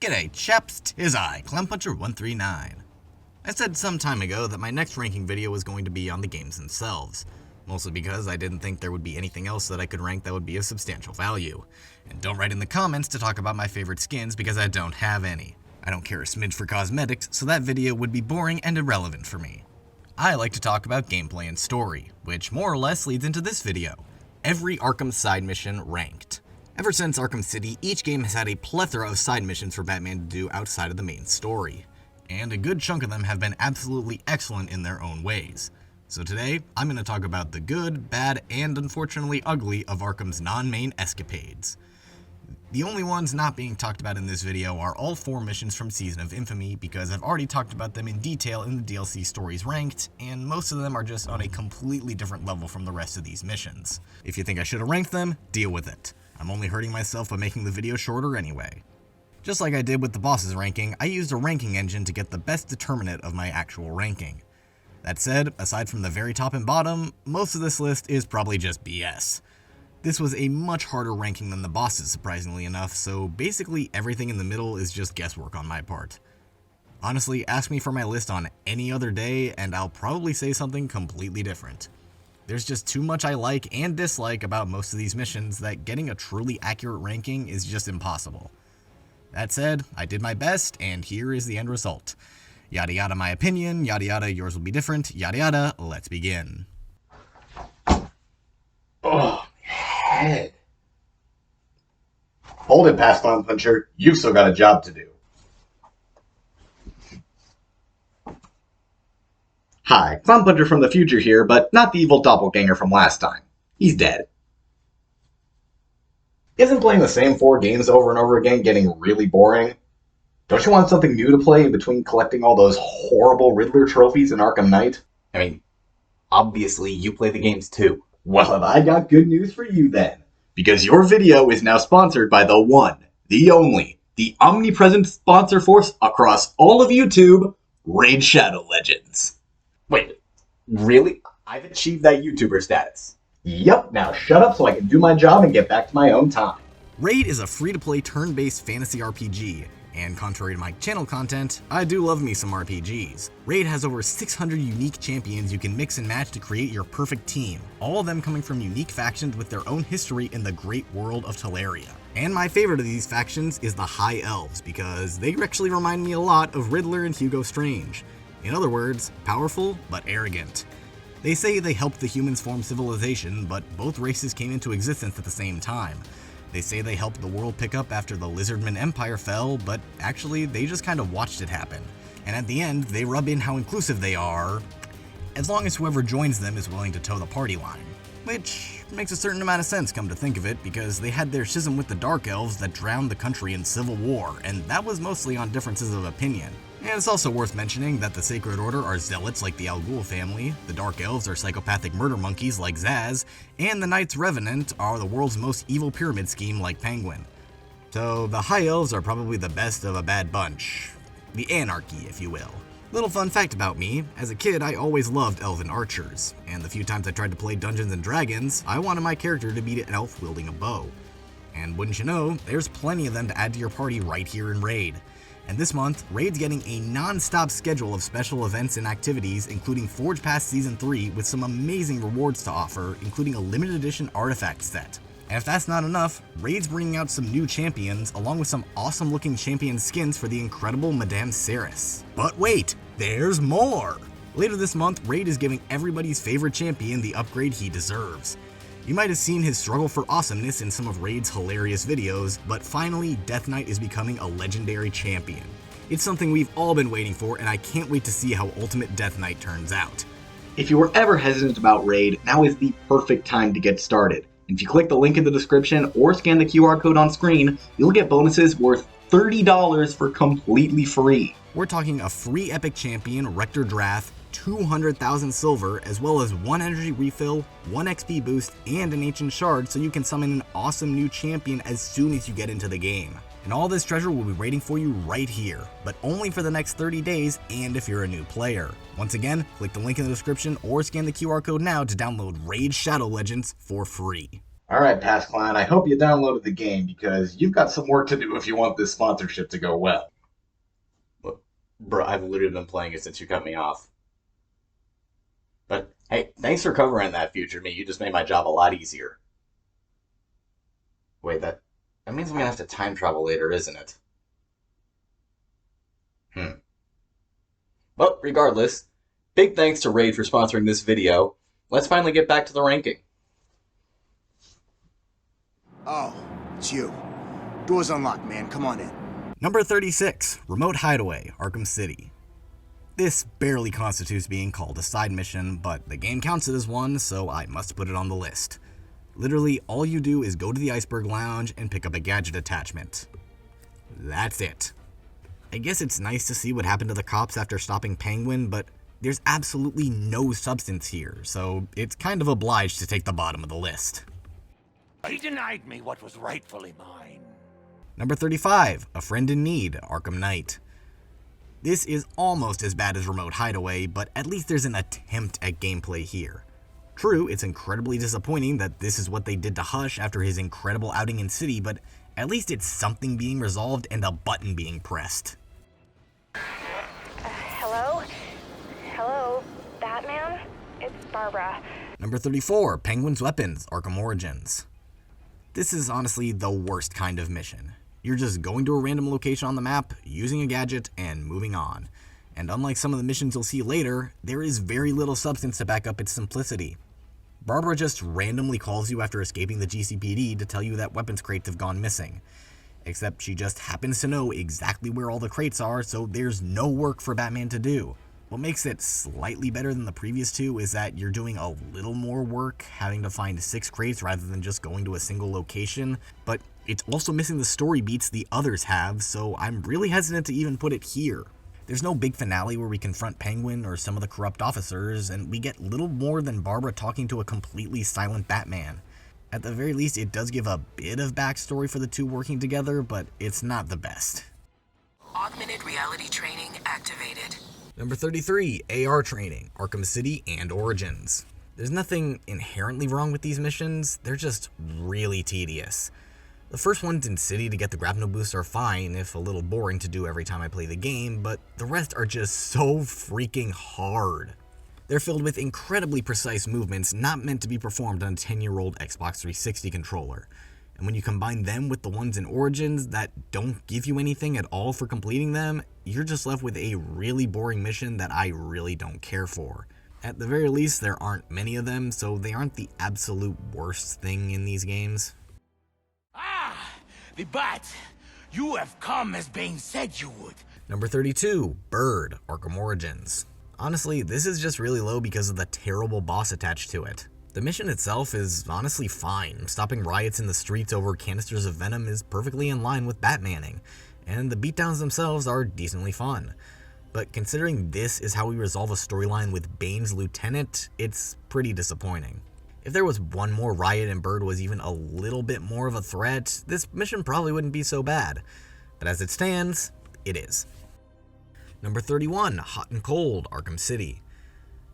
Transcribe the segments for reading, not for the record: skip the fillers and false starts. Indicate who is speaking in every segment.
Speaker 1: G'day chaps, 'tis I, Clownpuncher139. I said some time ago that my next ranking video was going to be on the games themselves, mostly because I didn't think there would be anything else that I could rank that would be of substantial value. And don't write in the comments to talk about my favorite skins because I don't have any. I don't care a smidge for cosmetics, so that video would be boring and irrelevant for me. I like to talk about gameplay and story, which more or less leads into this video. Every Arkham side mission ranked. Ever since Arkham City, each game has had a plethora of side missions for Batman to do outside of the main story, and a good chunk of them have been absolutely excellent in their own ways. So today, I'm going to talk about the good, bad, and unfortunately ugly of Arkham's non-main escapades. The only ones not being talked about in this video are all 4 missions from Season of Infamy because I've already talked about them in detail in the DLC stories ranked, and most of them are just on a completely different level from the rest of these missions. If you think I should have ranked them, deal with it. I'm only hurting myself by making the video shorter anyway. Just like I did with the bosses ranking, I used a ranking engine to get the best determinant of my actual ranking. That said, aside from the very top and bottom, most of this list is probably just BS. This was a much harder ranking than the bosses, surprisingly enough, so basically everything in the middle is just guesswork on my part. Honestly, ask me for my list on any other day, and I'll probably say something completely different. There's just too much I like and dislike about most of these missions that getting a truly accurate ranking is just impossible. That said, I did my best, and here is the end result. Yada yada my opinion, yada yada yours will be different, yada yada, let's begin.
Speaker 2: Oh, head. Hold it, past Clown Puncher. You've still got a job to do. Hi, Clown Puncher from the future here, but not the evil doppelganger from last time. He's dead. Isn't playing the same 4 games over and over again getting really boring? Don't you want something new to play in between collecting all those horrible Riddler trophies in Arkham Knight? I mean, obviously you play the games too. Well, have I got good news for you then. Because your video is now sponsored by the one, the only, the omnipresent sponsor force across all of YouTube, Raid Shadow Legends. Wait, really? I've achieved that YouTuber status. Yep, now shut up so I can do my job and get back to my own time.
Speaker 1: Raid is a free-to-play turn-based fantasy RPG, and contrary to my channel content, I do love me some RPGs. Raid has over 600 unique champions you can mix and match to create your perfect team, all of them coming from unique factions with their own history in the great world of Teleria. And my favorite of these factions is the High Elves, because they actually remind me a lot of Riddler and Hugo Strange. In other words, powerful but arrogant. They say they helped the humans form civilization, but both races came into existence at the same time. They say they helped the world pick up after the Lizardman Empire fell, but actually they just kind of watched it happen. And at the end, they rub in how inclusive they are, as long as whoever joins them is willing to toe the party line. Which makes a certain amount of sense, come to think of it, because they had their schism with the Dark Elves that drowned the country in civil war, and that was mostly on differences of opinion. And it's also worth mentioning that the Sacred Order are zealots like the Al Ghul family, the Dark Elves are psychopathic murder monkeys like Zaz, and the Knights Revenant are the world's most evil pyramid scheme like Penguin. So the High Elves are probably the best of a bad bunch. The anarchy, if you will. Little fun fact about me, as a kid I always loved elven archers, and the few times I tried to play Dungeons & Dragons, I wanted my character to be an elf wielding a bow. And wouldn't you know, there's plenty of them to add to your party right here in Raid. And this month, Raid's getting a non-stop schedule of special events and activities, including Forge Pass Season 3 with some amazing rewards to offer, including a limited edition artifact set. And if that's not enough, Raid's bringing out some new champions, along with some awesome looking champion skins for the incredible Madame Ceres. But wait, there's more! Later this month, Raid is giving everybody's favorite champion the upgrade he deserves. You might have seen his struggle for awesomeness in some of Raid's hilarious videos, but finally, Death Knight is becoming a legendary champion. It's something we've all been waiting for, and I can't wait to see how Ultimate Death Knight turns out.
Speaker 2: If you were ever hesitant about Raid, now is the perfect time to get started. If you click the link in the description or scan the QR code on screen, you'll get bonuses worth $30 for completely free.
Speaker 1: We're talking a free epic champion, Rector Drath, 200,000 silver, as well as 1 energy refill, 1 XP boost, and an ancient shard so you can summon an awesome new champion as soon as you get into the game. And all this treasure will be waiting for you right here, but only for the next 30 days and if you're a new player. Once again, click the link in the description or scan the QR code now to download Raid Shadow Legends for free.
Speaker 2: Alright, Pass Clown, I hope you downloaded the game because you've got some work to do if you want this sponsorship to go well. Look, bro, I've literally been playing it since you cut me off. But hey, thanks for covering that, future me. You just made my job a lot easier. Wait, that means I'm gonna have to time travel later, isn't it? But regardless, big thanks to Raid for sponsoring this video. Let's finally get back to the ranking.
Speaker 3: Oh, it's you. Door's unlocked, man. Come on in.
Speaker 1: Number 36, Remote Hideaway, Arkham City. This barely constitutes being called a side mission, but the game counts it as one, so I must put it on the list. Literally, all you do is go to the Iceberg Lounge and pick up a gadget attachment. That's it. I guess it's nice to see what happened to the cops after stopping Penguin, but there's absolutely no substance here, so it's kind of obliged to take the bottom of the list.
Speaker 4: He denied me what was rightfully mine.
Speaker 1: Number 35, A Friend in Need, Arkham Knight. This is almost as bad as Remote Hideaway, but at least there's an attempt at gameplay here. True, it's incredibly disappointing that this is what they did to Hush after his incredible outing in City, but at least it's something being resolved and a button being pressed.
Speaker 5: Hello? Hello, Batman? It's Barbara.
Speaker 1: Number 34, Penguin's Weapons, Arkham Origins. This is honestly the worst kind of mission. You're just going to a random location on the map, using a gadget, and moving on. And unlike some of the missions you'll see later, there is very little substance to back up its simplicity. Barbara just randomly calls you after escaping the GCPD to tell you that weapons crates have gone missing. Except she just happens to know exactly where all the crates are, so there's no work for Batman to do. What makes it slightly better than the previous two is that you're doing a little more work, having to find 6 crates rather than just going to a single location, but it's also missing the story beats the others have, so I'm really hesitant to even put it here. There's no big finale where we confront Penguin or some of the corrupt officers, and we get little more than Barbara talking to a completely silent Batman. At the very least, it does give a bit of backstory for the two working together, but it's not the best.
Speaker 6: Augmented reality training activated.
Speaker 1: Number 33, AR Training, Arkham City and Origins. There's nothing inherently wrong with these missions, they're just really tedious. The first ones in City to get the grapnel boost are fine, if a little boring to do every time I play the game, but the rest are just so freaking hard. They're filled with incredibly precise movements not meant to be performed on a 10-year-old Xbox 360 controller. And when you combine them with the ones in Origins that don't give you anything at all for completing them, you're just left with a really boring mission that I really don't care for. At the very least, there aren't many of them, so they aren't the absolute worst thing in these games.
Speaker 4: Ah, the Bat. You have come as Bane said you would.
Speaker 1: Number 32, Bird, Arkham Origins. Honestly, this is just really low because of the terrible boss attached to it. The mission itself is honestly fine. Stopping riots in the streets over canisters of venom is perfectly in line with Batmaning, and the beatdowns themselves are decently fun. But considering this is how we resolve a storyline with Bane's lieutenant, it's pretty disappointing. If there was one more riot and Bird was even a little bit more of a threat, this mission probably wouldn't be so bad. But as it stands, it is. Number 31, Hot and Cold, Arkham City.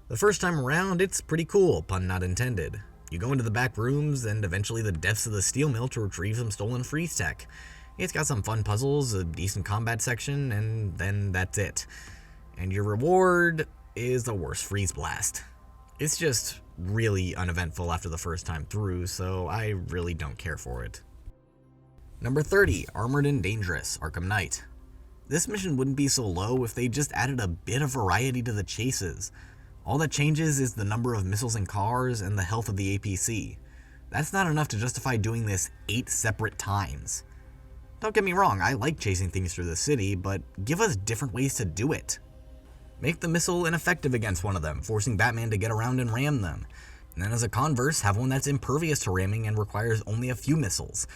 Speaker 1: The first time around, it's pretty cool, pun not intended. You go into the back rooms and eventually the depths of the steel mill to retrieve some stolen freeze tech. It's got some fun puzzles, a decent combat section, and then that's it. And your reward is the worst freeze blast. It's just really uneventful after the first time through, so I really don't care for it. Number 30, Armored and Dangerous, Arkham Knight. This mission wouldn't be so low if they just added a bit of variety to the chases. All that changes is the number of missiles and cars and the health of the APC. That's not enough to justify doing this 8 separate times. Don't get me wrong, I like chasing things through the city, but give us different ways to do it. Make the missile ineffective against one of them, forcing Batman to get around and ram them. And then as a converse, have one that's impervious to ramming and requires only a few missiles.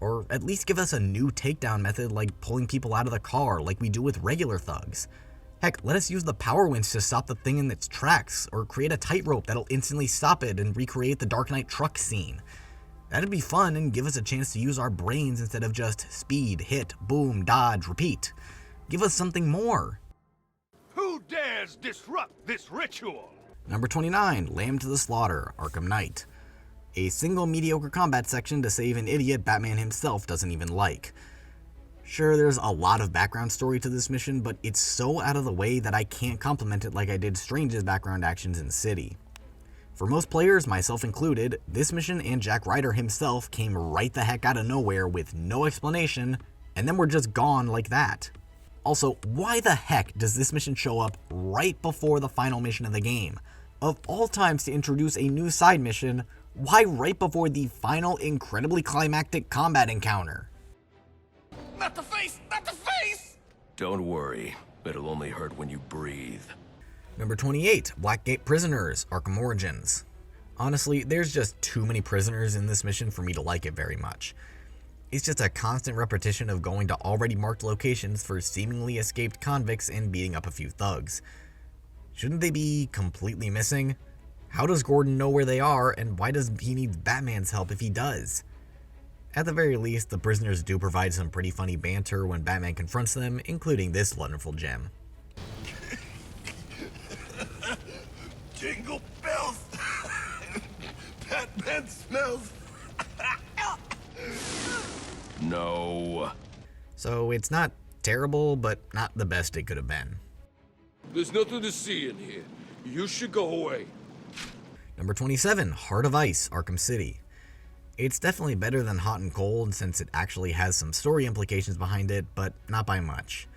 Speaker 1: Or at least give us a new takedown method like pulling people out of the car like we do with regular thugs. Heck, let us use the power winch to stop the thing in its tracks, or create a tightrope that'll instantly stop it and recreate the Dark Knight truck scene. That'd be fun and give us a chance to use our brains instead of just speed, hit, boom, dodge, repeat. Give us something more.
Speaker 4: Who dares disrupt this ritual?
Speaker 1: Number 29, Lamb to the Slaughter, Arkham Knight. A single mediocre combat section to save an idiot Batman himself doesn't even like. Sure, there's a lot of background story to this mission, but it's so out of the way that I can't compliment it like I did Strange's background actions in City. For most players, myself included, this mission and Jack Ryder himself came right the heck out of nowhere with no explanation, and then we're just gone like that. Also, why the heck does this mission show up right before the final mission of the game? Of all times to introduce a new side mission, why right before the final incredibly climactic combat encounter?
Speaker 4: Not the face! Not the face!
Speaker 7: Don't worry, it'll only hurt when you breathe.
Speaker 1: Number 28, Blackgate Prisoners, Arkham Origins. Honestly, there's just too many prisoners in this mission for me to like it very much. It's just a constant repetition of going to already marked locations for seemingly escaped convicts and beating up a few thugs. Shouldn't they be completely missing? How does Gordon know where they are, and why does he need Batman's help if he does? At the very least, the prisoners do provide some pretty funny banter when Batman confronts them, including this wonderful gem.
Speaker 4: Jingle bells! Batman smells!
Speaker 7: No.
Speaker 1: So it's not terrible, but not the best it could have been.
Speaker 8: There's nothing to see in here. You should go away.
Speaker 1: Number 27, Heart of Ice, Arkham City. It's definitely better than Hot and Cold since it actually has some story implications behind it, but not by much.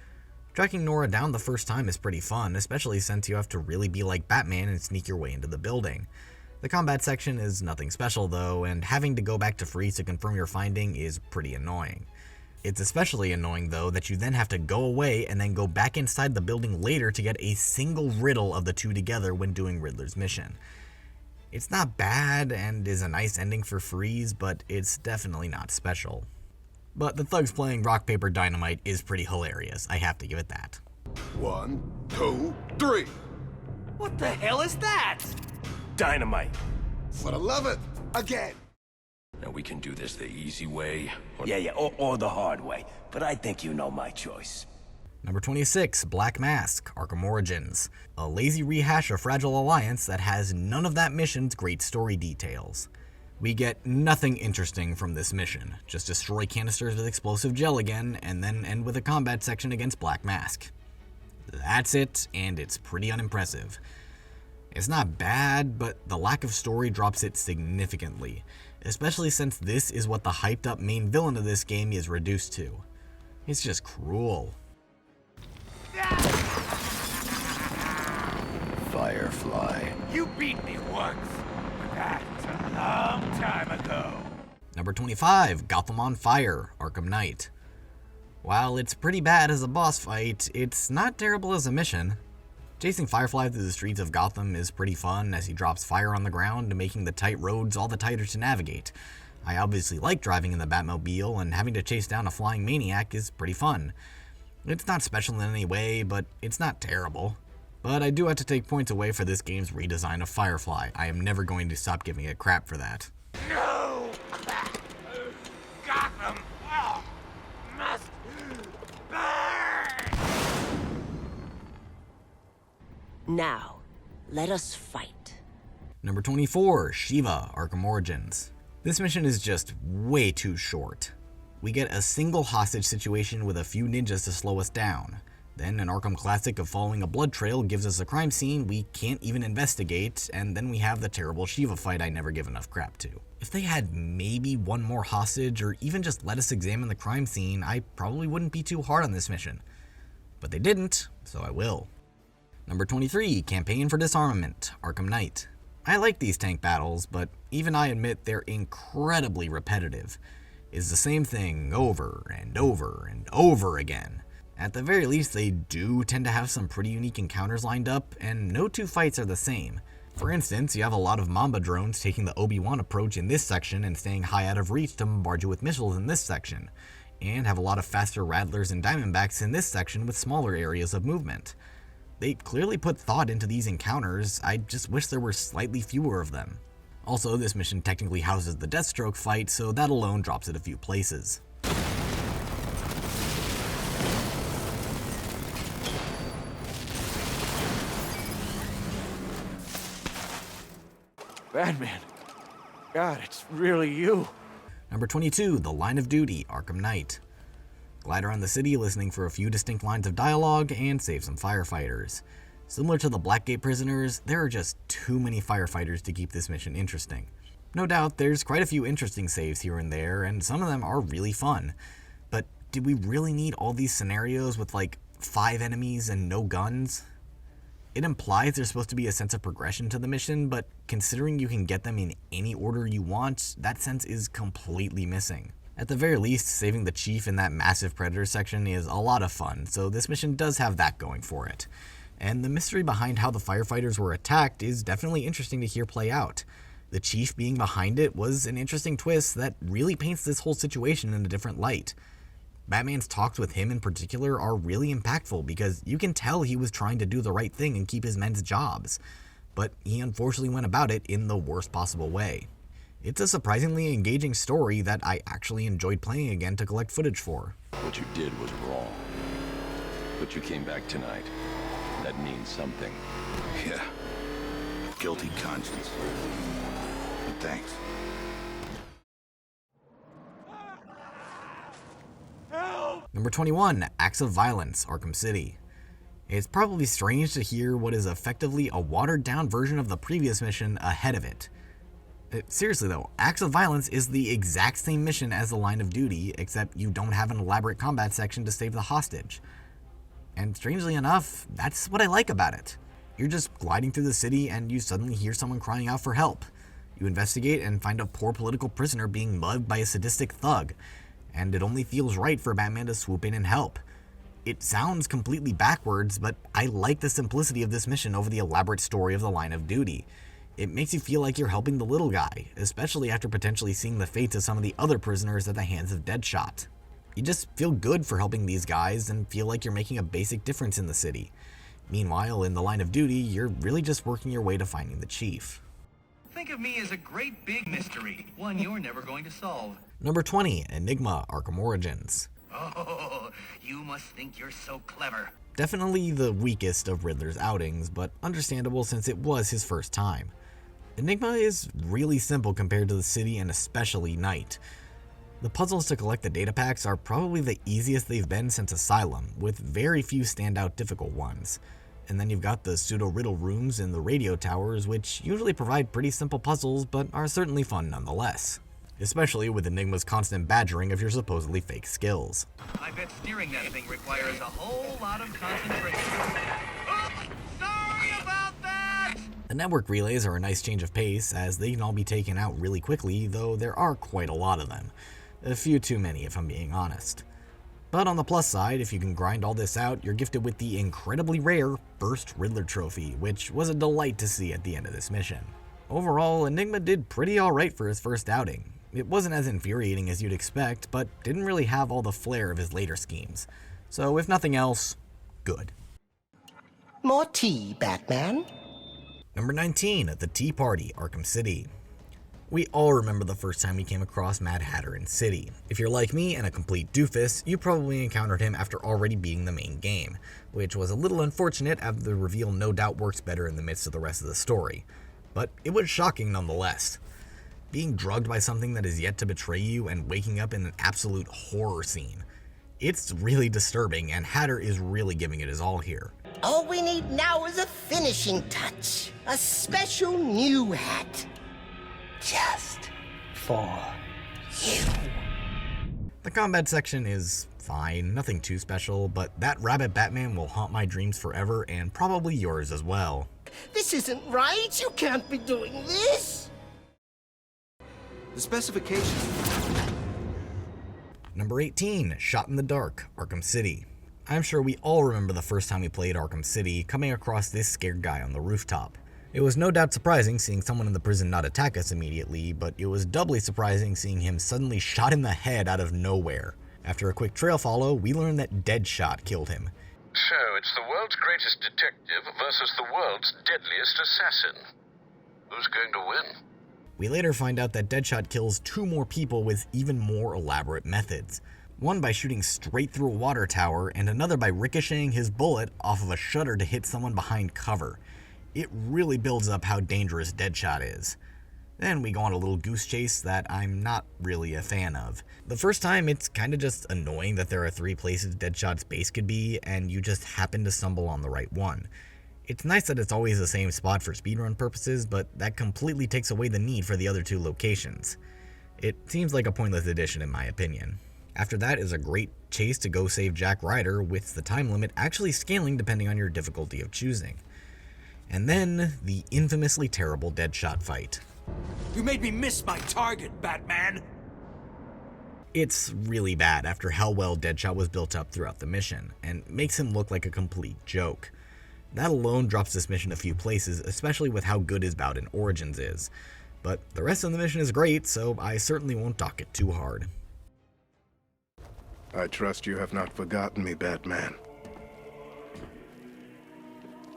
Speaker 1: Tracking Nora down the first time is pretty fun, especially since you have to really be like Batman and sneak your way into the building. The combat section is nothing special though, and having to go back to Freeze to confirm your finding is pretty annoying. It's especially annoying though that you then have to go away and then go back inside the building later to get a single riddle of the two together when doing Riddler's mission. It's not bad and is a nice ending for Freeze, but it's definitely not special. But the thugs playing Rock Paper Dynamite is pretty hilarious, I have to give it that.
Speaker 8: 1, 2, 3.
Speaker 4: What the hell is that? Dynamite.
Speaker 3: For the love it, again.
Speaker 7: Now we can do this the easy way.
Speaker 4: Or the hard way. But I think you know my choice.
Speaker 1: Number 26, Black Mask, Arkham Origins. A lazy rehash of Fragile Alliance that has none of that mission's great story details. We get nothing interesting from this mission, just destroy canisters with explosive gel again, and then end with a combat section against Black Mask. That's it, and it's pretty unimpressive. It's not bad, but the lack of story drops it significantly, especially since this is what the hyped up main villain of this game is reduced to. It's just cruel.
Speaker 7: Firefly.
Speaker 4: You beat me once, but that's a long time ago.
Speaker 1: Number 25, Gotham on Fire, Arkham Knight. While it's pretty bad as a boss fight, it's not terrible as a mission. Chasing Firefly through the streets of Gotham is pretty fun as he drops fire on the ground, making the tight roads all the tighter to navigate. I obviously like driving in the Batmobile, and having to chase down a flying maniac is pretty fun. It's not special in any way, but it's not terrible. But I do have to take points away for this game's redesign of Firefly. I am never going to stop giving it crap for that.
Speaker 4: No! Gotham! Oh, must burn!
Speaker 9: Now, let us fight.
Speaker 1: Number 24, Shiva, Arkham Origins. This mission is just way too short. We get a single hostage situation with a few ninjas to slow us down. Then an Arkham classic of following a blood trail gives us a crime scene we can't even investigate, and then we have the terrible Shiva fight I never give enough crap to. If they had maybe one more hostage, or even just let us examine the crime scene, I probably wouldn't be too hard on this mission. But they didn't, so I will. Number 23, Campaign for Disarmament, Arkham Knight. I like these tank battles, but even I admit they're incredibly repetitive. It's the same thing over and over and over again. At the very least, they do tend to have some pretty unique encounters lined up, and no two fights are the same. For instance, you have a lot of Mamba drones taking the Obi-Wan approach in this section and staying high out of reach to bombard you with missiles in this section, and have a lot of faster Rattlers and Diamondbacks in this section with smaller areas of movement. They clearly put thought into these encounters, I just wish there were slightly fewer of them. Also, this mission technically houses the Deathstroke fight, so that alone drops it a few places.
Speaker 4: Batman, God, it's really you.
Speaker 1: Number 22, The Line of Duty, Arkham Knight. Glide around the city listening for a few distinct lines of dialogue and save some firefighters. Similar to the Blackgate prisoners, there are just too many firefighters to keep this mission interesting. No doubt, there's quite a few interesting saves here and there, and some of them are really fun. But did we really need all these scenarios with like 5 enemies and no guns? It implies there's supposed to be a sense of progression to the mission, but considering you can get them in any order you want, that sense is completely missing. At the very least, saving the chief in that massive predator section is a lot of fun, so this mission does have that going for it. And the mystery behind how the firefighters were attacked is definitely interesting to hear play out. The chief being behind it was an interesting twist that really paints this whole situation in a different light. Batman's talks with him in particular are really impactful because you can tell he was trying to do the right thing and keep his men's jobs, but he unfortunately went about it in the worst possible way. It's a surprisingly engaging story that I actually enjoyed playing again to collect footage for.
Speaker 7: What you did was wrong. But you came back tonight. That means something.
Speaker 3: Yeah. A guilty conscience. But thanks.
Speaker 1: Number 21, Acts of Violence, Arkham City. It's probably strange to hear what is effectively a watered-down version of the previous mission ahead of it. Seriously though, Acts of Violence is the exact same mission as the Line of Duty, except you don't have an elaborate combat section to save the hostage. And strangely enough, that's what I like about it. You're just gliding through the city and you suddenly hear someone crying out for help. You investigate and find a poor political prisoner being mugged by a sadistic thug, and it only feels right for Batman to swoop in and help. It sounds completely backwards, but I like the simplicity of this mission over the elaborate story of the Line of Duty. It makes you feel like you're helping the little guy, especially after potentially seeing the fates of some of the other prisoners at the hands of Deadshot. You just feel good for helping these guys and feel like you're making a basic difference in the city. Meanwhile, in the Line of Duty, you're really just working your way to finding the chief.
Speaker 10: Think of me as a great big mystery, one you're never going to solve.
Speaker 1: Number 20, Enigma, Arkham Origins.
Speaker 10: Oh, you must think you're so clever.
Speaker 1: Definitely the weakest of Riddler's outings, but understandable since it was his first time. Enigma is really simple compared to the city and especially Night. The puzzles to collect the data packs are probably the easiest they've been since Asylum, with very few standout difficult ones. And then you've got the pseudo-riddle rooms and the radio towers, which usually provide pretty simple puzzles, but are certainly fun nonetheless. Especially with Enigma's constant badgering of your supposedly fake skills.
Speaker 10: I bet steering that thing requires a whole lot of concentration. Oops! Sorry about that!
Speaker 1: The network relays are a nice change of pace, as they can all be taken out really quickly, though there are quite a lot of them. A few too many, if I'm being honest. But on the plus side, if you can grind all this out, you're gifted with the incredibly rare First Riddler trophy, which was a delight to see at the end of this mission. Overall, Enigma did pretty alright for his first outing. It wasn't as infuriating as you'd expect, but didn't really have all the flair of his later schemes. So if nothing else, good.
Speaker 11: More tea, Batman?
Speaker 1: Number 19, The Tea Party, Arkham City. We all remember the first time we came across Mad Hatter in City. If you're like me and a complete doofus, you probably encountered him after already beating the main game, which was a little unfortunate as the reveal no doubt works better in the midst of the rest of the story. But it was shocking nonetheless. Being drugged by something that is yet to betray you and waking up in an absolute horror scene. It's really disturbing, and Hatter is really giving it his all here.
Speaker 11: All we need now is a finishing touch. A special new hat. Just for you.
Speaker 1: The combat section is fine, nothing too special, but that rabbit Batman will haunt my dreams forever and probably yours as well.
Speaker 11: This isn't right. You can't be doing this.
Speaker 12: The specifications.
Speaker 1: Number 18, Shot in the Dark, Arkham City. I'm sure we all remember the first time we played Arkham City, coming across this scared guy on the rooftop. It was no doubt surprising seeing someone in the prison not attack us immediately, but it was doubly surprising seeing him suddenly shot in the head out of nowhere. After a quick trail follow, we learned that Deadshot killed him.
Speaker 13: So, it's the world's greatest detective versus the world's deadliest assassin. Who's going to win?
Speaker 1: We later find out that Deadshot kills 2 more people with even more elaborate methods. One by shooting straight through a water tower, and another by ricocheting his bullet off of a shutter to hit someone behind cover. It really builds up how dangerous Deadshot is. Then we go on a little goose chase that I'm not really a fan of. The first time, it's kinda just annoying that there are 3 places Deadshot's base could be, and you just happen to stumble on the right one. It's nice that it's always the same spot for speedrun purposes, but that completely takes away the need for the other 2 locations. It seems like a pointless addition in my opinion. After that is a great chase to go save Jack Ryder, with the time limit actually scaling depending on your difficulty of choosing. And then, the infamously terrible Deadshot fight.
Speaker 4: You made me miss my target, Batman!
Speaker 1: It's really bad after how well Deadshot was built up throughout the mission, and makes him look like a complete joke. That alone drops this mission a few places, especially with how good his bout in Origins is. But the rest of the mission is great, so I certainly won't dock it too hard.
Speaker 3: I trust you have not forgotten me, Batman.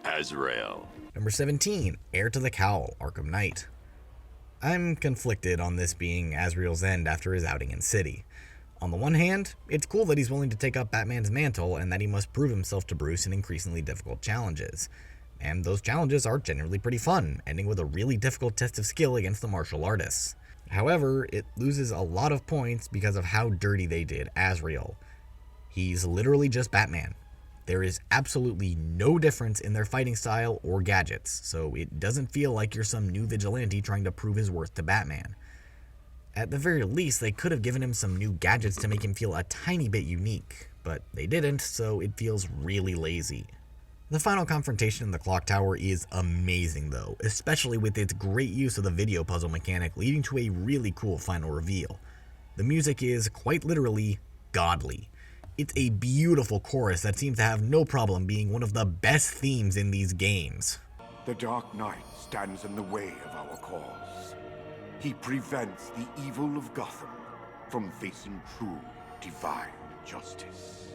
Speaker 7: Azrael.
Speaker 1: Number 17, Heir to the Cowl, Arkham Knight. I'm conflicted on this being Azrael's end after his outing in City. On the one hand, it's cool that he's willing to take up Batman's mantle and that he must prove himself to Bruce in increasingly difficult challenges. And those challenges are generally pretty fun, ending with a really difficult test of skill against the martial artists. However, it loses a lot of points because of how dirty they did Azrael. He's literally just Batman. There is absolutely no difference in their fighting style or gadgets, so it doesn't feel like you're some new vigilante trying to prove his worth to Batman. At the very least, they could have given him some new gadgets to make him feel a tiny bit unique, but they didn't, so it feels really lazy. The final confrontation in the clock tower is amazing though, especially with its great use of the video puzzle mechanic leading to a really cool final reveal. The music is quite literally godly. It's a beautiful chorus that seems to have no problem being one of the best themes in these games.
Speaker 14: The Dark Knight stands in the way of our cause. He prevents the evil of Gotham from facing true divine justice.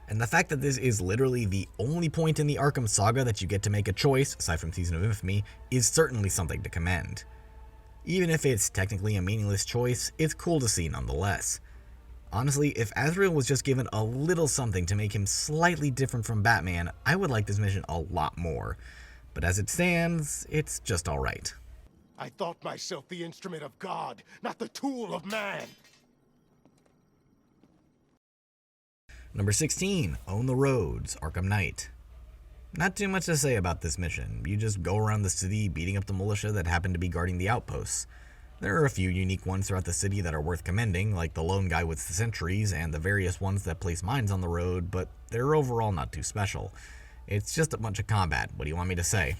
Speaker 1: And the fact that this is literally the only point in the Arkham saga that you get to make a choice, aside from Season of Infamy, is certainly something to commend. Even if it's technically a meaningless choice, it's cool to see nonetheless. Honestly, if Azrael was just given a little something to make him slightly different from Batman, I would like this mission a lot more. But as it stands, it's just alright.
Speaker 3: I thought myself the instrument of God, not the tool of man.
Speaker 1: Number 16, Own the Roads, Arkham Knight. Not too much to say about this mission. You just go around the city beating up the militia that happen to be guarding the outposts. There are a few unique ones throughout the city that are worth commending, like the lone guy with the sentries and the various ones that place mines on the road, but they're overall not too special. It's just a bunch of combat. What do you want me to say?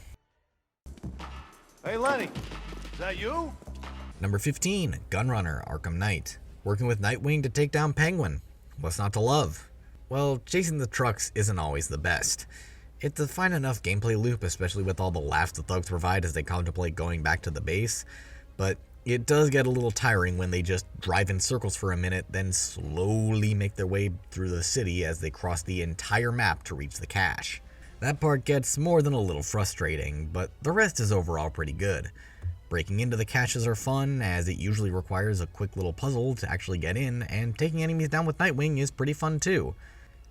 Speaker 3: Hey Lenny, is that you?
Speaker 1: Number 15, Gunrunner, Arkham Knight. Working with Nightwing to take down Penguin. What's not to love? Well, chasing the trucks isn't always the best. It's a fine enough gameplay loop, especially with all the laughs the thugs provide as they contemplate going back to the base, but it does get a little tiring when they just drive in circles for a minute, then slowly make their way through the city as they cross the entire map to reach the cache. That part gets more than a little frustrating, but the rest is overall pretty good. Breaking into the caches are fun, as it usually requires a quick little puzzle to actually get in, and taking enemies down with Nightwing is pretty fun too.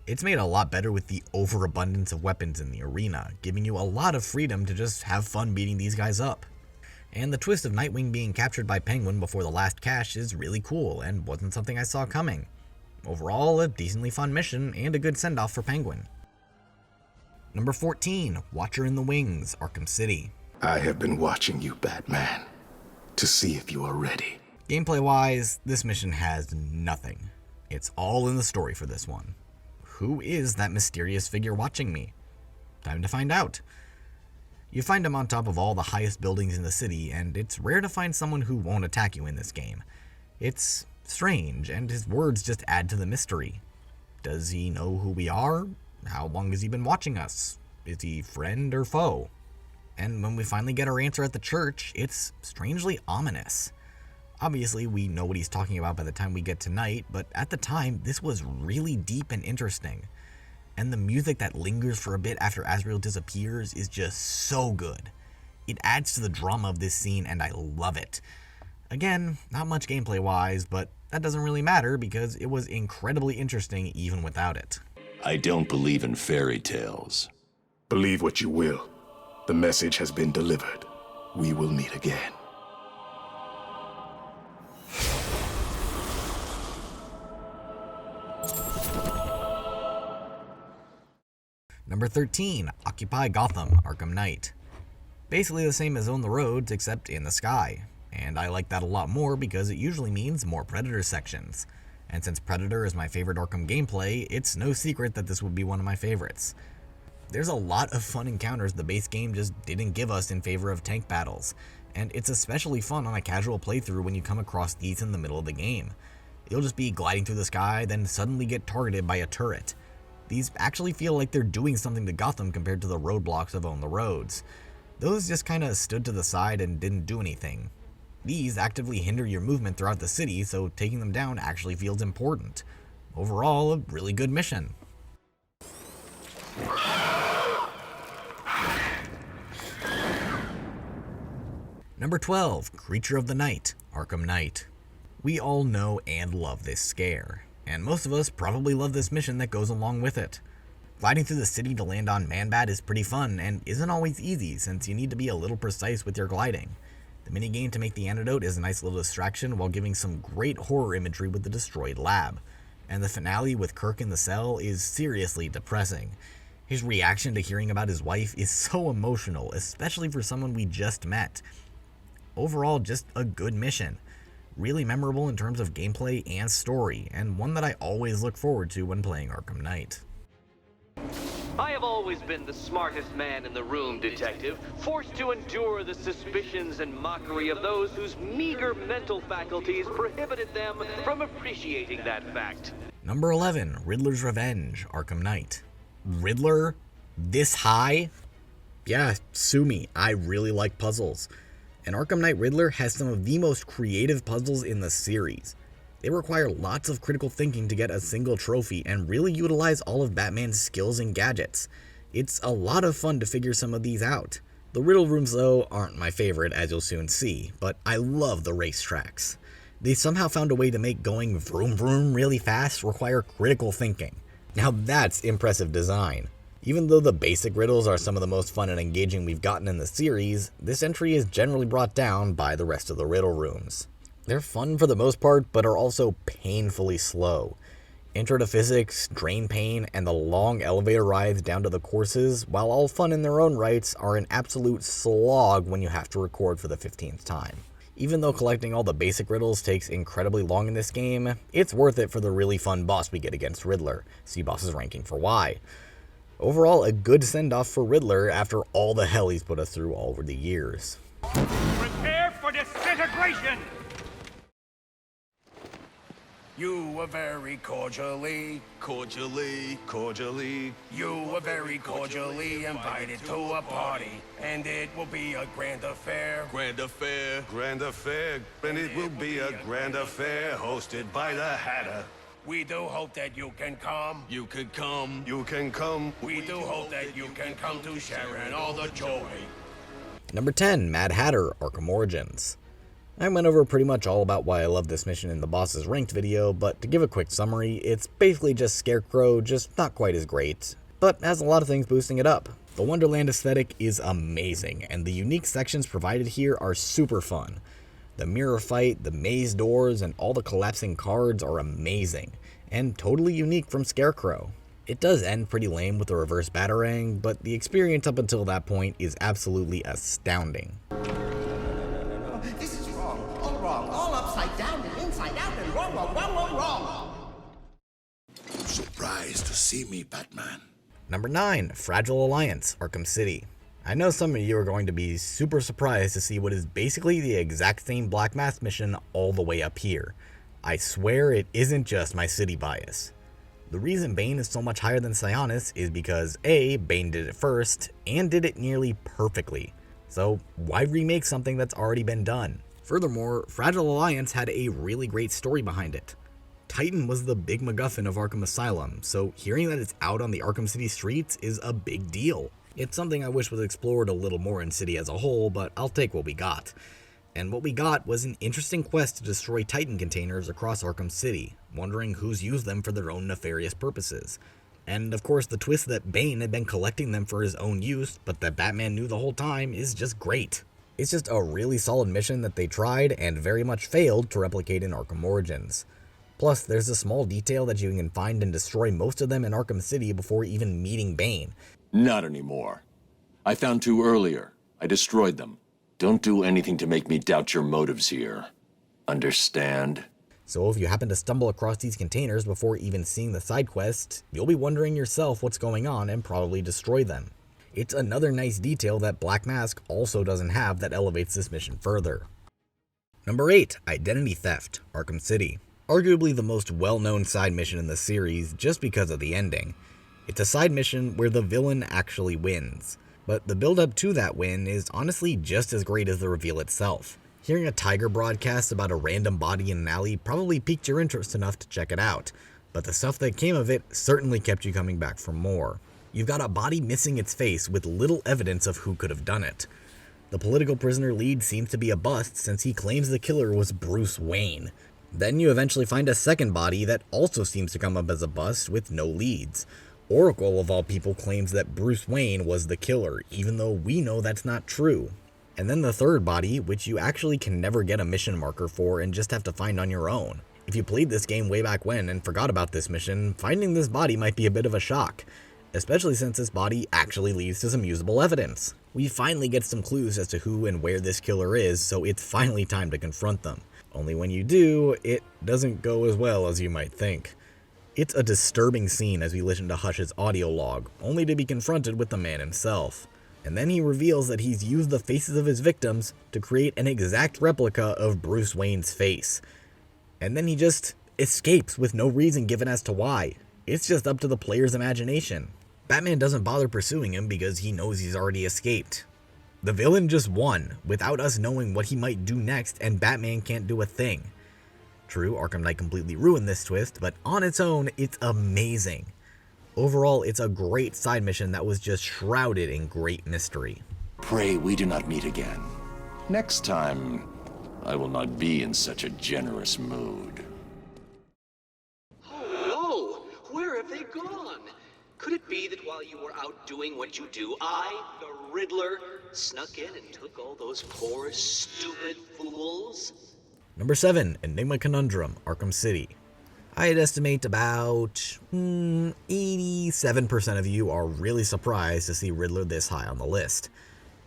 Speaker 1: It's made a lot better with the overabundance of weapons in the arena, giving you a lot of freedom to just have fun beating these guys up. And the twist of Nightwing being captured by Penguin before the last cache is really cool, and wasn't something I saw coming. Overall, a decently fun mission, and a good send-off for Penguin. Number 14, Watcher in the Wings, Arkham City.
Speaker 14: I have been watching you, Batman, to see if you are ready.
Speaker 1: Gameplay-wise, this mission has nothing. It's all in the story for this one. Who is that mysterious figure watching me? Time to find out. You find him on top of all the highest buildings in the city, and it's rare to find someone who won't attack you in this game. It's strange, and his words just add to the mystery. Does he know who we are? How long has he been watching us? Is he friend or foe? And when we finally get our answer at the church, it's strangely ominous. Obviously, we know what he's talking about by the time we get to night, but at the time, this was really deep and interesting. And the music that lingers for a bit after Azrael disappears is just so good. It adds to the drama of this scene, and I love it. Again, not much gameplay-wise, but that doesn't really matter because it was incredibly interesting even without it.
Speaker 7: I don't believe in fairy tales.
Speaker 14: Believe what you will. The message has been delivered. we will meet again.
Speaker 1: Number 13, Occupy Gotham, Arkham Knight. Basically the same as Own the Roads, except in the sky. And I like that a lot more because it usually means more Predator sections. And since Predator is my favorite Arkham gameplay, it's no secret that this would be one of my favorites. There's a lot of fun encounters the base game just didn't give us in favor of tank battles, and it's especially fun on a casual playthrough when you come across these in the middle of the game. You'll just be gliding through the sky, then suddenly get targeted by a turret. These actually feel like they're doing something to Gotham compared to the roadblocks of Own the Roads. Those just kinda stood to the side and didn't do anything. These actively hinder your movement throughout the city, so taking them down actually feels important. Overall, a really good mission. Number 12, Creature of the Night, Arkham Knight. We all know and love this scare, and most of us probably love this mission that goes along with it. Gliding through the city to land on Man-Bat is pretty fun and isn't always easy since you need to be a little precise with your gliding. The minigame to make the antidote is a nice little distraction while giving some great horror imagery with the destroyed lab. And the finale with Kirk in the cell is seriously depressing. His reaction to hearing about his wife is so emotional, especially for someone we just met. Overall, just a good mission. Really memorable in terms of gameplay and story, and one that I always look forward to when playing Arkham Knight.
Speaker 15: I have always been the smartest man in the room, Detective, forced to endure the suspicions and mockery of those whose meager mental faculties prohibited them from appreciating that fact.
Speaker 1: Number 11, Riddler's Revenge, Arkham Knight. Riddler? This high? Yeah, sue me, I really like puzzles. And Arkham Knight Riddler has some of the most creative puzzles in the series. They require lots of critical thinking to get a single trophy and really utilize all of Batman's skills and gadgets. It's a lot of fun to figure some of these out. The riddle rooms though aren't my favorite, as you'll soon see, but I love the racetracks. They somehow found a way to make going vroom vroom really fast require critical thinking. Now that's impressive design. Even though the basic riddles are some of the most fun and engaging we've gotten in the series, this entry is generally brought down by the rest of the riddle rooms. They're fun for the most part, but are also painfully slow. Intro to Physics, Drain Pain, and the long elevator rides down to the courses, while all fun in their own rights, are an absolute slog when you have to record for the 15th time. Even though collecting all the basic riddles takes incredibly long in this game, it's worth it for the really fun boss we get against Riddler. See boss's ranking for why. Overall, a good send-off for Riddler after all the hell he's put us through all over the years.
Speaker 4: Prepare for disintegration! You were very cordially, you were very cordially invited to a party, and it will be a grand affair.
Speaker 16: Grand affair, and it will be a grand affair hosted by the Hatter.
Speaker 4: We do hope that you can come.
Speaker 16: You can come.
Speaker 4: We do hope that you can come to share in all the joy.
Speaker 1: Number 10, Mad Hatter, Arkham Origins. I went over pretty much all about why I love this mission in the boss's ranked video, but to give a quick summary, it's basically just Scarecrow, just not quite as great, but has a lot of things boosting it up. The Wonderland aesthetic is amazing, and the unique sections provided here are super fun. The mirror fight, the maze doors, and all the collapsing cards are amazing, and totally unique from Scarecrow. It does end pretty lame with the reverse Batarang, but the experience up until that point is absolutely astounding.
Speaker 11: This is wrong, all upside down and inside out and wrong.
Speaker 14: I'm surprised to see me, Batman.
Speaker 1: Number 9, Fragile Alliance, Arkham City. I know some of you are going to be super surprised to see what is basically the exact same Black Mask mission all the way up here. I swear it isn't just my city bias. The reason Bane is so much higher than Sionis is because A, Bane did it first, and did it nearly perfectly. So why remake something that's already been done? Furthermore, Fragile Alliance had a really great story behind it. Titan was the big MacGuffin of Arkham Asylum, so hearing that it's out on the Arkham City streets is a big deal. It's something I wish was explored a little more in City as a whole, but I'll take what we got. And what we got was an interesting quest to destroy Titan containers across Arkham City, wondering who's used them for their own nefarious purposes. And of course the twist that Bane had been collecting them for his own use, but that Batman knew the whole time is just great. It's just a really solid mission that they tried and very much failed to replicate in Arkham Origins. Plus, there's a small detail that you can find and destroy most of them in Arkham City before even meeting Bane.
Speaker 7: Not anymore. I found 2 earlier. I destroyed them. Don't do anything to make me doubt your motives here. Understand?
Speaker 1: So if you happen to stumble across these containers before even seeing the side quest, you'll be wondering yourself what's going on and probably destroy them. It's another nice detail that Black Mask also doesn't have that elevates this mission further. Number 8, Identity Theft, Arkham City. Arguably the most well-known side mission in the series just because of the ending. It's a side mission where the villain actually wins, but the build-up to that win is honestly just as great as the reveal itself. Hearing a Tiger broadcast about a random body in an alley probably piqued your interest enough to check it out, but the stuff that came of it certainly kept you coming back for more. You've got a body missing its face with little evidence of who could have done it. The political prisoner lead seems to be a bust since he claims the killer was Bruce Wayne. Then you eventually find a second body that also seems to come up as a bust with no leads. Oracle, of all people, claims that Bruce Wayne was the killer, even though we know that's not true. And then the third body, which you actually can never get a mission marker for and just have to find on your own. If you played this game way back when and forgot about this mission, finding this body might be a bit of a shock, especially since this body actually leads to some usable evidence. We finally get some clues as to who and where this killer is, so it's finally time to confront them. Only when you do, it doesn't go as well as you might think. It's a disturbing scene as we listen to Hush's audio log, only to be confronted with the man himself. And then he reveals that he's used the faces of his victims to create an exact replica of Bruce Wayne's face. And then he just escapes with no reason given as to why. It's just up to the player's imagination. Batman doesn't bother pursuing him because he knows he's already escaped. The villain just won, without us knowing what he might do next, and Batman can't do a thing. True, Arkham Knight completely ruined this twist, but on its own, it's amazing. Overall, it's a great side mission that was just shrouded in great mystery.
Speaker 7: Pray we do not meet again. Next time, I will not be in such a generous mood.
Speaker 15: Oh no! Where have they gone? Could it be that while you were out doing what you do, I, the Riddler, snuck in and took all those poor, stupid fools?
Speaker 1: Number 7, Enigma Conundrum, Arkham City. I'd estimate about 87% of you are really surprised to see Riddler this high on the list.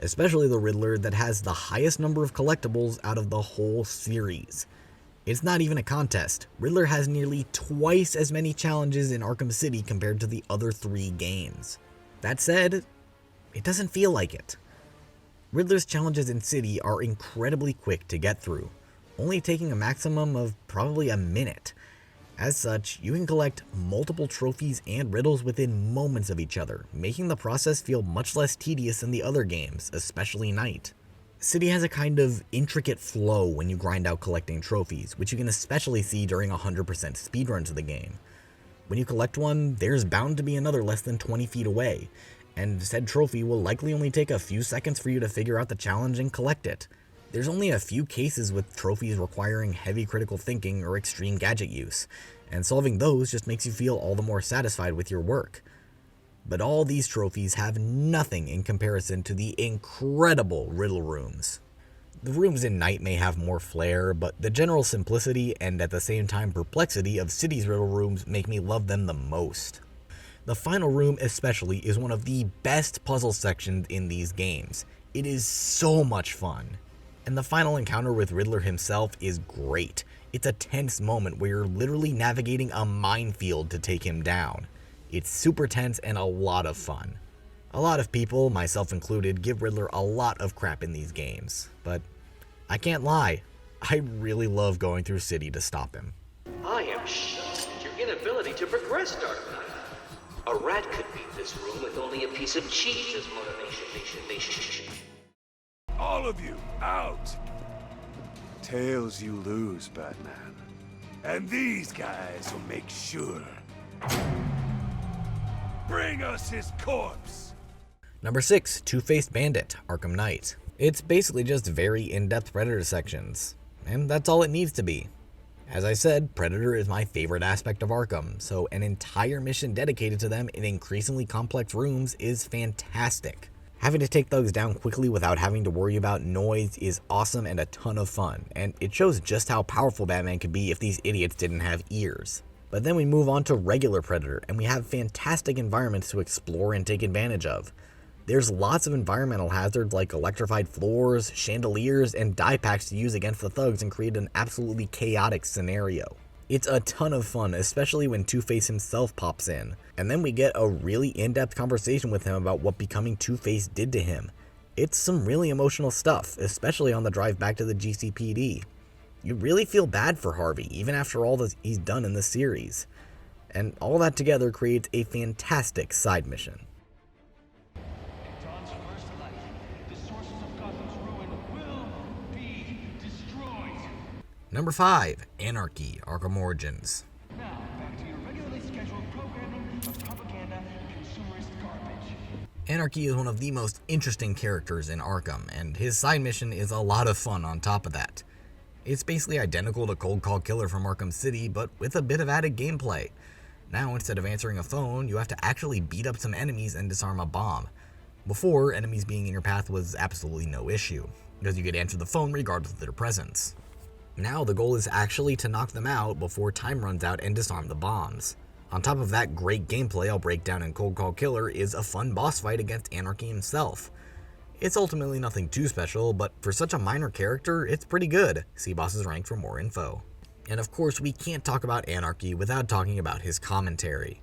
Speaker 1: Especially the Riddler that has the highest number of collectibles out of the whole series. It's not even a contest. Riddler has nearly twice as many challenges in Arkham City compared to the other 3 games. That said, it doesn't feel like it. Riddler's challenges in City are incredibly quick to get through, only taking a maximum of probably a minute. As such, you can collect multiple trophies and riddles within moments of each other, making the process feel much less tedious than the other games, especially Night. City has a kind of intricate flow when you grind out collecting trophies, which you can especially see during 100% speedruns of the game. When you collect one, there's bound to be another less than 20 feet away, and said trophy will likely only take a few seconds for you to figure out the challenge and collect it. There's only a few cases with trophies requiring heavy critical thinking or extreme gadget use, and solving those just makes you feel all the more satisfied with your work. But all these trophies have nothing in comparison to the incredible riddle rooms. The rooms in Night may have more flair, but the general simplicity and at the same time perplexity of City's riddle rooms make me love them the most. The final room especially is one of the best puzzle sections in these games. It is so much fun. And the final encounter with Riddler himself is great. It's a tense moment where you're literally navigating a minefield to take him down. It's super tense and a lot of fun. A lot of people, myself included, give Riddler a lot of crap in these games, but I can't lie, I really love going through City to stop him.
Speaker 15: I am shocked at your inability to progress, Dark Knight. A rat could beat this room with only a piece of cheese as motivation.
Speaker 14: All of you, out! Tails you lose, Batman. And these guys will make sure. Bring us his corpse!
Speaker 1: Number 6, Two-Faced Bandit, Arkham Knight. It's basically just very in-depth Predator sections, and that's all it needs to be. As I said, Predator is my favorite aspect of Arkham, so an entire mission dedicated to them in increasingly complex rooms is fantastic. Having to take thugs down quickly without having to worry about noise is awesome and a ton of fun, and it shows just how powerful Batman could be if these idiots didn't have ears. But then we move on to regular Predator, and we have fantastic environments to explore and take advantage of. There's lots of environmental hazards like electrified floors, chandeliers, and die packs to use against the thugs and create an absolutely chaotic scenario. It's a ton of fun, especially when Two-Face himself pops in, and then we get a really in-depth conversation with him about what becoming Two-Face did to him. It's some really emotional stuff, especially on the drive back to the GCPD. You really feel bad for Harvey, even after all that he's done in the series. And all that together creates a fantastic side mission. Number 5, Anarchy, Arkham Origins.
Speaker 4: Now, back to your regularly scheduled programming of propaganda and consumerist garbage.
Speaker 1: Anarchy is one of the most interesting characters in Arkham, and his side mission is a lot of fun on top of that. It's basically identical to Cold Call Killer from Arkham City, but with a bit of added gameplay. Now, instead of answering a phone, you have to actually beat up some enemies and disarm a bomb. Before, enemies being in your path was absolutely no issue, because you could answer the phone regardless of their presence. Now the goal is actually to knock them out before time runs out and disarm the bombs. On top of that great gameplay I'll break down in Cold Call Killer is a fun boss fight against Anarchy himself. It's ultimately nothing too special, but for such a minor character, it's pretty good. See Boss's rank for more info. And of course, we can't talk about Anarchy without talking about his commentary.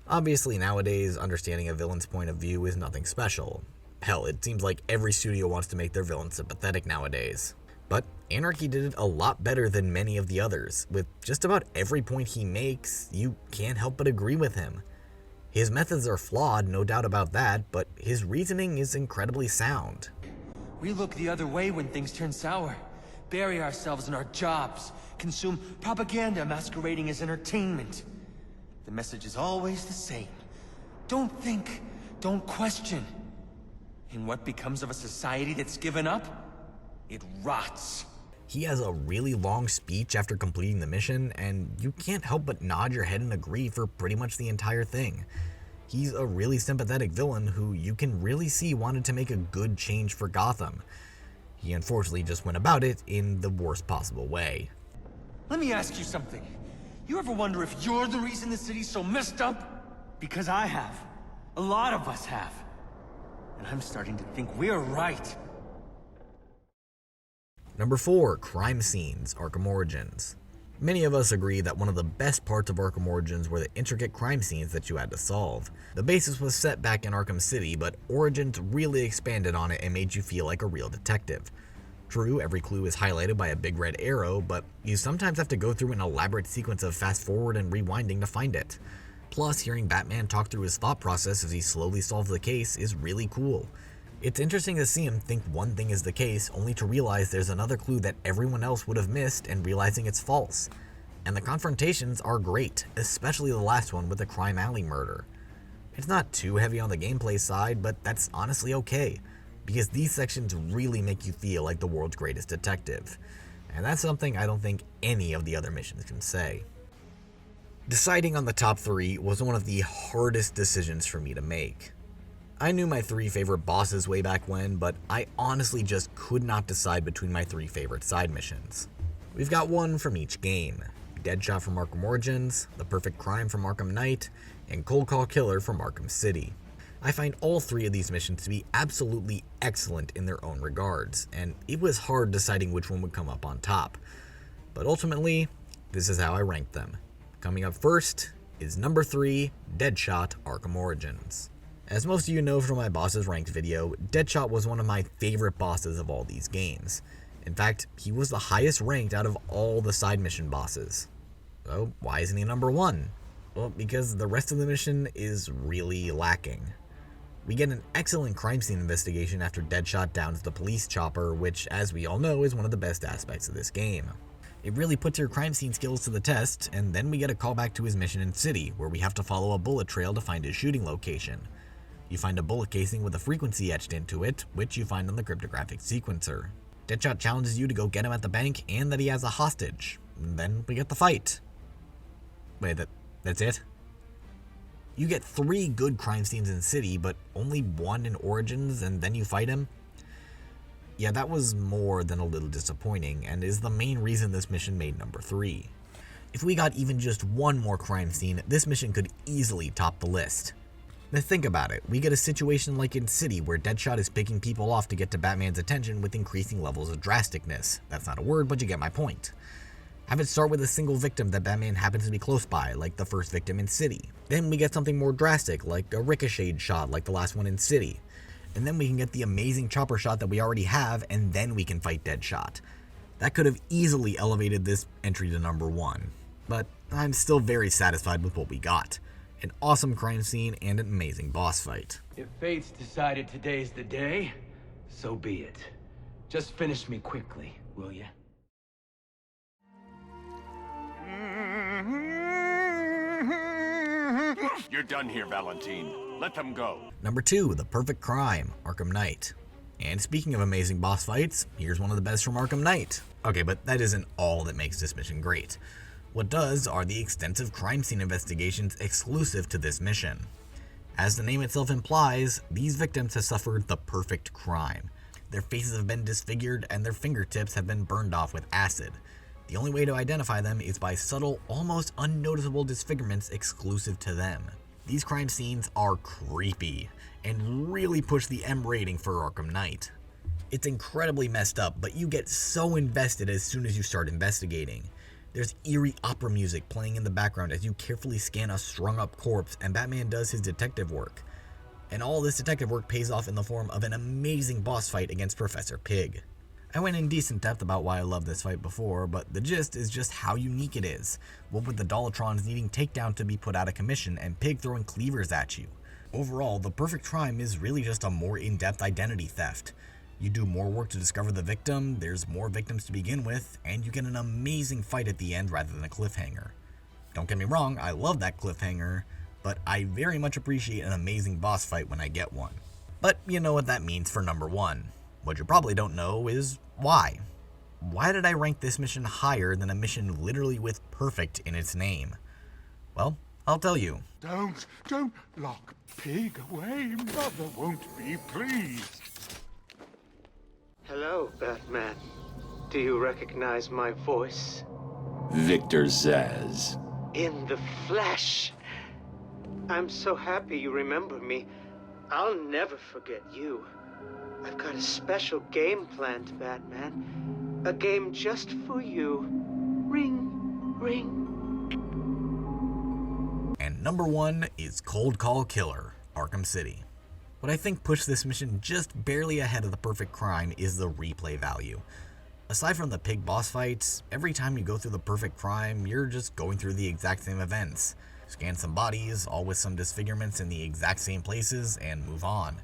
Speaker 1: Obviously nowadays, understanding a villain's point of view is nothing special. Hell, it seems like every studio wants to make their villain sympathetic nowadays. But Anarchy did it a lot better than many of the others. With just about every point he makes, you can't help but agree with him. His methods are flawed, no doubt about that, but his reasoning is incredibly sound.
Speaker 17: We look the other way when things turn sour, bury ourselves in our jobs, consume propaganda masquerading as entertainment. The message is always the same. Don't think, don't question. And what becomes of a society that's given up? It rots.
Speaker 1: He has a really long speech after completing the mission, and you can't help but nod your head and agree for pretty much the entire thing. He's a really sympathetic villain who you can really see wanted to make a good change for Gotham. He unfortunately just went about it in the worst possible way.
Speaker 17: Let me ask you something. You ever wonder if you're the reason the city's so messed up? Because I have. A lot of us have. And I'm starting to think we're right.
Speaker 1: Number 4, Crime Scenes, Arkham Origins. Many of us agree that one of the best parts of Arkham Origins were the intricate crime scenes that you had to solve. The basis was set back in Arkham City, but Origins really expanded on it and made you feel like a real detective. True, every clue is highlighted by a big red arrow, but you sometimes have to go through an elaborate sequence of fast forward and rewinding to find it. Plus, hearing Batman talk through his thought process as he slowly solves the case is really cool. It's interesting to see him think one thing is the case, only to realize there's another clue that everyone else would have missed and realizing it's false. And the confrontations are great, especially the last one with the Crime Alley murder. It's not too heavy on the gameplay side, but that's honestly okay, because these sections really make you feel like the world's greatest detective. And that's something I don't think any of the other missions can say. Deciding on the top 3 was one of the hardest decisions for me to make. I knew my 3 favorite bosses way back when, but I honestly just could not decide between my 3 favorite side missions. We've got one from each game: Deadshot from Arkham Origins, The Perfect Crime from Arkham Knight, and Cold Call Killer from Arkham City. I find all 3 of these missions to be absolutely excellent in their own regards, and it was hard deciding which one would come up on top. But ultimately, this is how I ranked them. Coming up first is number 3, Deadshot Arkham Origins. As most of you know from my bosses ranked video, Deadshot was one of my favorite bosses of all these games. In fact, he was the highest ranked out of all the side mission bosses. So why isn't he number 1? Well, because the rest of the mission is really lacking. We get an excellent crime scene investigation after Deadshot downs the police chopper, which, as we all know, is one of the best aspects of this game. It really puts your crime scene skills to the test, and then we get a callback to his mission in City, where we have to follow a bullet trail to find his shooting location. You find a bullet casing with a frequency etched into it, which you find on the cryptographic sequencer. Deadshot challenges you to go get him at the bank and that he has a hostage. And then we get the fight. Wait, that's it? You get 3 good crime scenes in City, but only 1 in Origins, and then you fight him? Yeah, that was more than a little disappointing, and is the main reason this mission made number 3. If we got even just 1 more crime scene, this mission could easily top the list. Now think about it, we get a situation like in City where Deadshot is picking people off to get to Batman's attention with increasing levels of drasticness. That's not a word, but you get my point. Have it start with a single victim that Batman happens to be close by, like the first victim in City. Then we get something more drastic, like a ricocheted shot like the last one in City. And then we can get the amazing chopper shot that we already have, and then we can fight Deadshot. That could have easily elevated this entry to number 1. But I'm still very satisfied with what we got. An awesome crime scene and an amazing boss fight.
Speaker 17: If fate's decided today's the day, so be it. Just finish me quickly, will ya?
Speaker 18: You're done here, Valentine. Let them go.
Speaker 1: Number 2, The Perfect Crime, Arkham Knight. And speaking of amazing boss fights, here's one of the best from Arkham Knight. Okay, but that isn't all that makes this mission great. What does are the extensive crime scene investigations exclusive to this mission. As the name itself implies, these victims have suffered the perfect crime. Their faces have been disfigured and their fingertips have been burned off with acid. The only way to identify them is by subtle, almost unnoticeable disfigurements exclusive to them. These crime scenes are creepy, and really push the M rating for Arkham Knight. It's incredibly messed up, but you get so invested as soon as you start investigating. There's eerie opera music playing in the background as you carefully scan a strung up corpse and Batman does his detective work. And all this detective work pays off in the form of an amazing boss fight against Professor Pig. I went in decent depth about why I love this fight before, but the gist is just how unique it is. What with the Dolatrons needing takedown to be put out of commission and Pig throwing cleavers at you. Overall, the perfect crime is really just a more in-depth identity theft. You do more work to discover the victim, there's more victims to begin with, and you get an amazing fight at the end rather than a cliffhanger. Don't get me wrong, I love that cliffhanger, but I very much appreciate an amazing boss fight when I get one. But you know what that means for number 1. What you probably don't know is why. Why did I rank this mission higher than a mission literally with perfect in its name? Well, I'll tell you.
Speaker 14: Don't lock Pig away. Mother won't be pleased.
Speaker 19: Hello, Batman. Do you recognize my voice?
Speaker 7: Victor Zsasz.
Speaker 19: In the flesh. I'm so happy you remember me. I'll never forget you. I've got a special game planned, Batman. A game just for you. Ring, ring.
Speaker 1: And number 1 is Cold Call Killer, Arkham City. What I think pushed this mission just barely ahead of the perfect crime is the replay value. Aside from the Pig boss fights, every time you go through the perfect crime, you're just going through the exact same events. Scan some bodies, all with some disfigurements in the exact same places, and move on.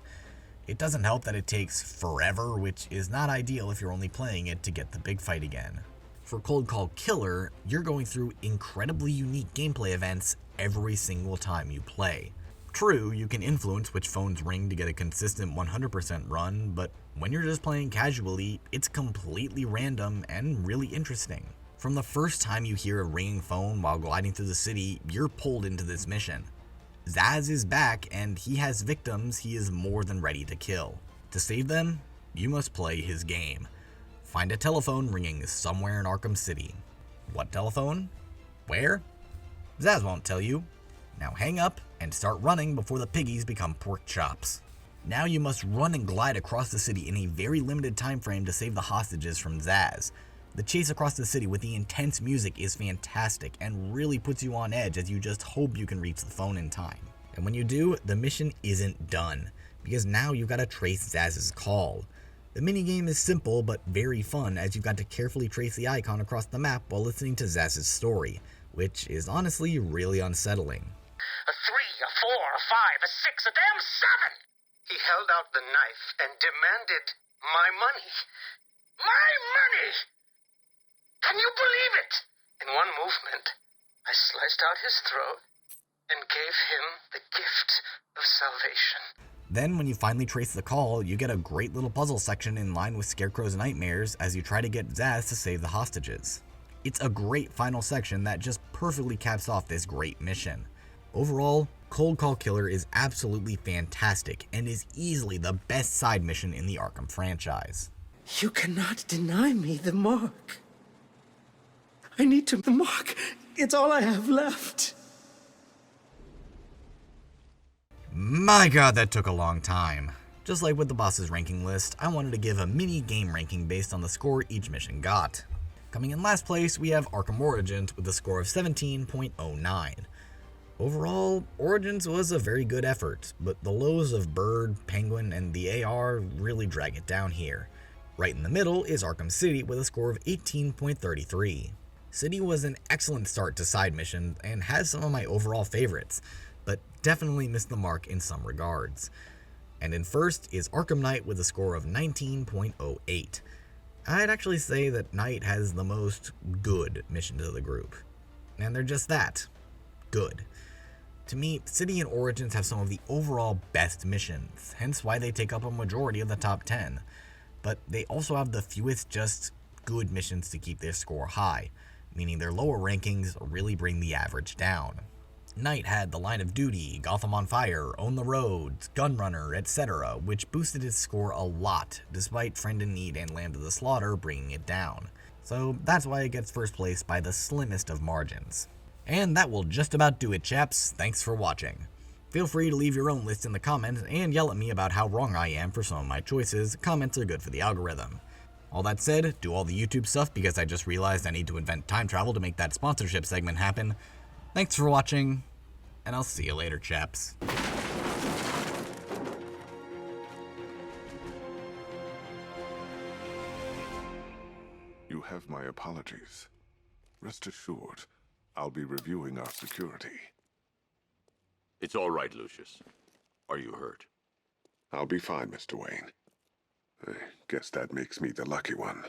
Speaker 1: It doesn't help that it takes forever, which is not ideal if you're only playing it to get the big fight again. For Cold Call Killer, you're going through incredibly unique gameplay events every single time you play. True, you can influence which phones ring to get a consistent 100% run, but when you're just playing casually, it's completely random and really interesting. From the first time you hear a ringing phone while gliding through the city, you're pulled into this mission. Zsasz is back, and he has victims he is more than ready to kill. To save them, you must play his game. Find a telephone ringing somewhere in Arkham City. What telephone? Where? Zsasz won't tell you. Now hang up and start running before the piggies become pork chops. Now you must run and glide across the city in a very limited time frame to save the hostages from Zsasz. The chase across the city with the intense music is fantastic and really puts you on edge as you just hope you can reach the phone in time. And when you do, the mission isn't done, because now you've got to trace Zsasz's call. The minigame is simple but very fun as you've got to carefully trace the icon across the map while listening to Zsasz's story, which is honestly really unsettling.
Speaker 11: A 3, a 4, a 5, a 6, a damn 7! He held out the knife and demanded my money. My money! Can you believe it? In one movement, I sliced out his throat and gave him the gift of salvation.
Speaker 1: Then when you finally trace the call, you get a great little puzzle section in line with Scarecrow's nightmares as you try to get Zsasz to save the hostages. It's a great final section that just perfectly caps off this great mission. Overall, Cold Call Killer is absolutely fantastic and is easily the best side mission in the Arkham franchise.
Speaker 19: You cannot deny me the mark. I need the mark. It's all I have left.
Speaker 1: My god, that took a long time. Just like with the boss's ranking list, I wanted to give a mini game ranking based on the score each mission got. Coming in last place, we have Arkham Origins with a score of 17.09. Overall, Origins was a very good effort, but the lows of Bird, Penguin, and the AR really drag it down here. Right in the middle is Arkham City with a score of 18.33. City was an excellent start to side missions and has some of my overall favorites, but definitely missed the mark in some regards. And in first is Arkham Knight with a score of 19.08. I'd actually say that Knight has the most good missions of the group. And they're just that. Good. To me, City and Origins have some of the overall best missions, hence why they take up a majority of the top 10. But they also have the fewest just good missions to keep their score high, meaning their lower rankings really bring the average down. Knight had The Line of Duty, Gotham on Fire, Own the Roads, Gunrunner, etc., which boosted his score a lot, despite Friend in Need and Land of the Slaughter bringing it down. So that's why it gets first place by the slimmest of margins. And that will just about do it, chaps. Thanks for watching. Feel free to leave your own list in the comments and yell at me about how wrong I am for some of my choices. Comments are good for the algorithm. All that said, do all the YouTube stuff because I just realized I need to invent time travel to make that sponsorship segment happen. Thanks for watching, and I'll see you later, chaps.
Speaker 14: You have my apologies. Rest assured, I'll be reviewing our security.
Speaker 7: It's all right, Lucius. Are you hurt?
Speaker 14: I'll be fine, Mr. Wayne. I guess that makes me the lucky one.